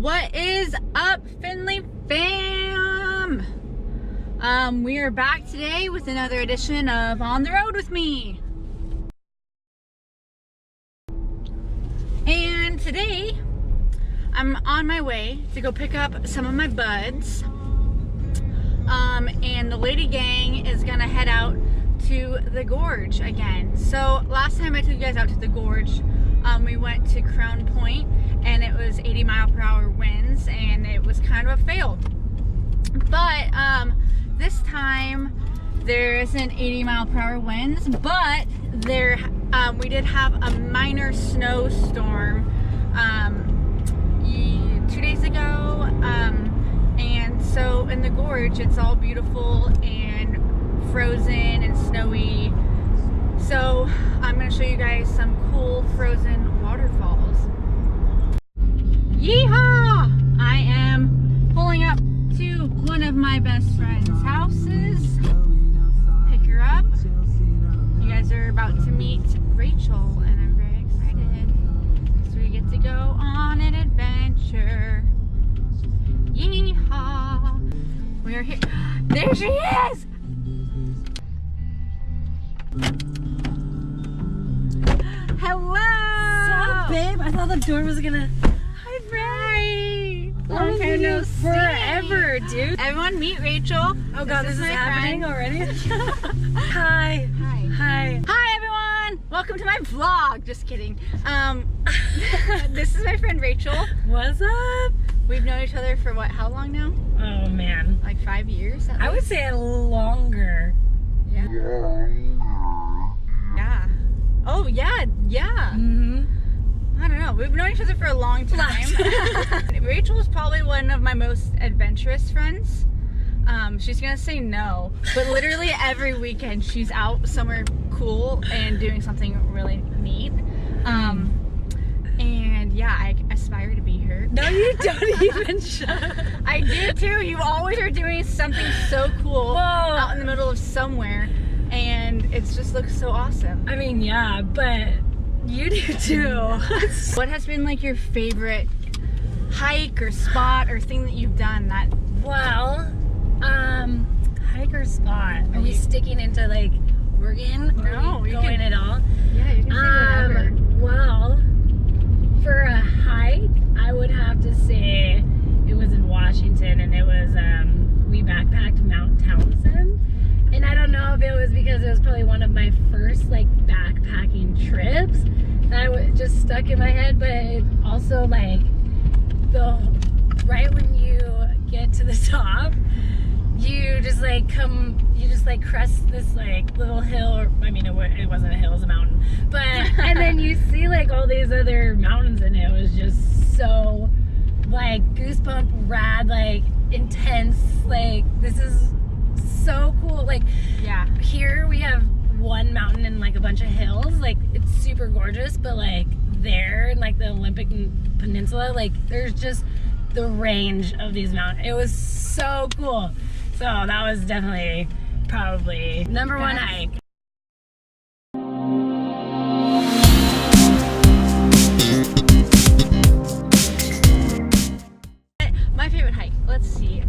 What is up, Findlay fam? We are back today with another edition of On the Road with Me. And today, I'm on my way to go pick up some of my buds. And the lady gang is gonna head out to the gorge again. So last time I took you guys out to the gorge, we went to Crown Point and it was 80-mile-per-hour winds and it was kind of a fail. But this time there isn't 80-mile-per-hour winds, but there we did have a minor snowstorm 2 days ago, and so in the gorge it's all beautiful and frozen and snowy. So I'm going to show you guys some cool frozen waterfalls. Yeehaw! I am pulling up to one of my best friend's houses. Pick her up. You guys are about to meet Rachel and I'm very excited. So we get to go on an adventure. Yeehaw! We are here. There she is! Hello! What's up, babe? I thought the door was gonna... Hi, Brad! Long time no see. Forever, dude. Everyone meet Rachel. Oh god, this is happening already? Hi. Hi. Hi. Hi, everyone! Welcome to my vlog. Just kidding. This is my friend Rachel. What's up? We've known each other for what, how long now? Oh man. Like 5 years? I would say longer. Yeah. Yeah. Oh, yeah. Yeah. Mm-hmm. I don't know. We've known each other for a long time. Rachel is probably one of my most adventurous friends. She's gonna say no, but literally every weekend she's out somewhere cool and doing something really neat. And yeah, I aspire to be her. No, you don't even shut. I do too. You always are doing something so cool out in the middle of somewhere, and it just looks so awesome. I mean, yeah, but you do too. What has been like your favorite hike or spot or thing that you've done that? Well, hike or spot? Are we sticking into like Oregon? No, are we going at all? Yeah, you can say whatever. Well, for a hike, I would have to say it was in Washington, and it was we backpacked Mount Townsend. And I don't know if it was because it was probably one of my first like backpacking trips that just stuck in my head, but it also like right when you get to the top, you just like crest this like little hill, or I mean it wasn't a hill, it was a mountain, but and then you see like all these other mountains, and it was just so like goosebump rad, like intense, like this is so cool. Like, yeah, here we have one mountain and like a bunch of hills, like it's super gorgeous, but like there in like the Olympic Peninsula, like there's just the range of these mountains. It was so cool. So that was definitely probably number one hike. My favorite hike, let's see.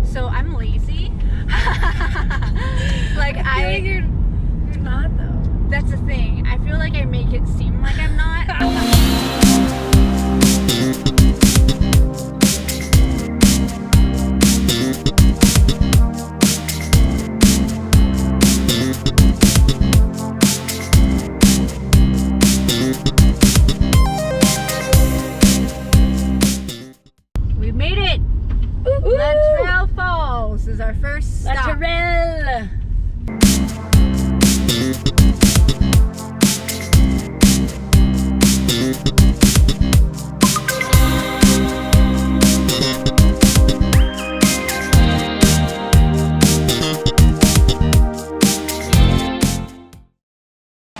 So I'm lazy. Like I feel like you're not though. That's the thing. I feel like I make it seem like I'm not. We made it. Waterfalls is our first stop. Waterfalls.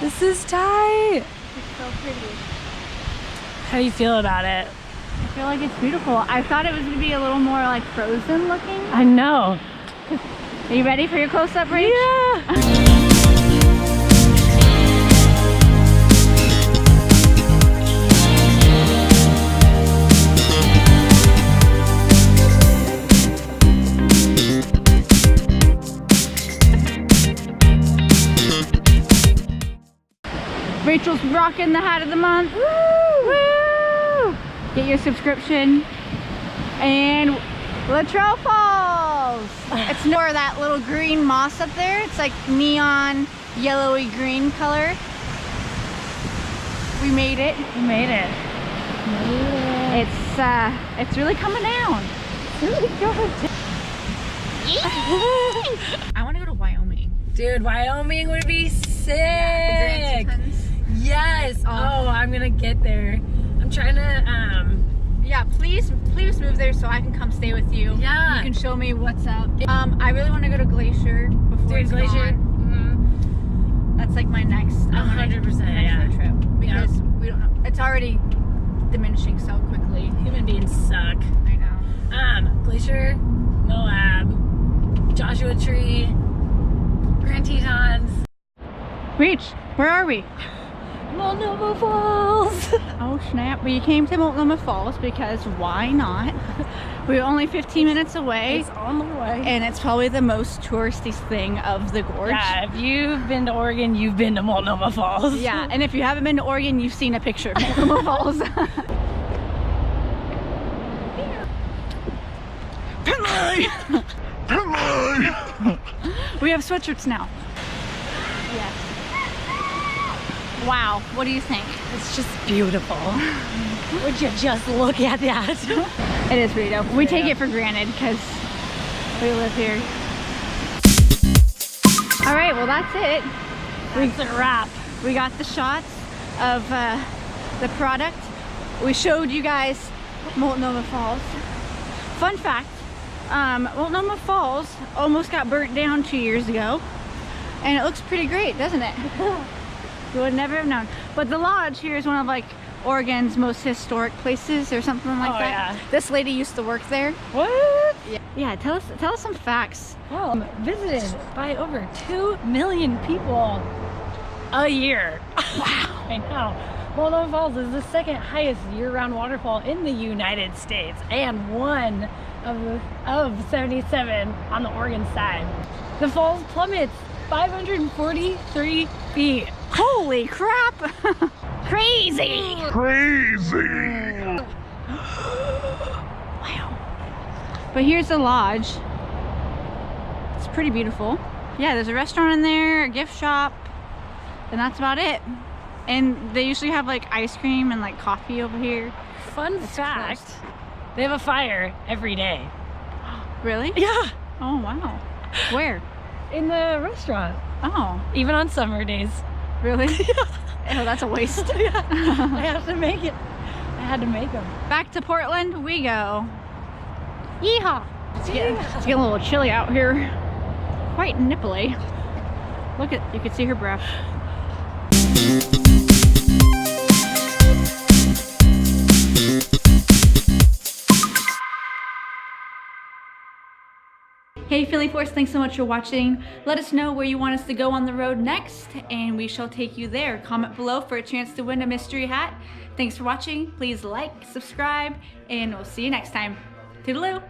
This is tight. It's so pretty. How do you feel about it? I feel like it's beautiful. I thought it was going to be a little more like frozen looking. I know. Are you ready for your close-up, Rach? Yeah. Rachel's rocking the hat of the month. Woo! Woo! Get your subscription. And Latrell Falls. It's more that little green moss up there. It's like neon, yellowy green color. We made it. We made it. It's really coming down. It's really going down. I want to go to Wyoming. Dude, Wyoming would be sick. Yeah, the Grand Tetons. Yes. Oh, I'm gonna get there. I'm trying to Yeah, please move there so I can come stay with you. Yeah. You can show me what's up. I really want to go to Glacier before it's Glacier. gone. That's like my next 100%, yeah. trip because we don't know. It's already diminishing so quickly. Human beings suck. I know. Glacier, Moab, Joshua Tree, Grand Tetons. Reach, where are we? Multnomah Falls. Oh snap, we came to Multnomah Falls because why not? We're only 15 minutes away. It's on the way. And it's probably the most touristy thing of the gorge. Yeah, if you've been to Oregon, you've been to Multnomah Falls. Yeah, and if you haven't been to Oregon, you've seen a picture of Multnomah Falls. Findlay! Findlay! We have sweatshirts now. Yes. Wow, what do you think? It's just beautiful. Would you just look at that? It is pretty dope. We take it for granted because we live here. All right, well that's it. That's a wrap. We got the shots of the product. We showed you guys Multnomah Falls. Fun fact, Multnomah Falls almost got burnt down 2 years ago. And it looks pretty great, doesn't it? You would never have known. But the lodge here is one of like Oregon's most historic places or something like that. Yeah. This lady used to work there. What? Yeah, tell us some facts. Well, visited by over 2 million people a year. Wow. I know. Multnomah Falls is the second highest year-round waterfall in the United States and one of 77 on the Oregon side. The falls plummets 543 feet. Holy crap! Crazy! Crazy! Wow. But here's the lodge. It's pretty beautiful. Yeah, there's a restaurant in there, a gift shop, and that's about it. And they usually have like ice cream and like coffee over here. Fun fact, they have a fire every day. Really? Yeah. Oh wow. Where? In the restaurant. Oh, Even on summer days. really? Oh, that's a waste. Yeah. I have to make it. I had to make them. Back to Portland we go. Yeehaw! It's getting a little chilly out here. Quite nipply. Look at, you can see her breath. Hey Philly Force, thanks so much for watching. Let us know where you want us to go on the road next, and we shall take you there. Comment below for a chance to win a mystery hat. Thanks for watching. Please like, subscribe, and we'll see you next time. Toodaloo!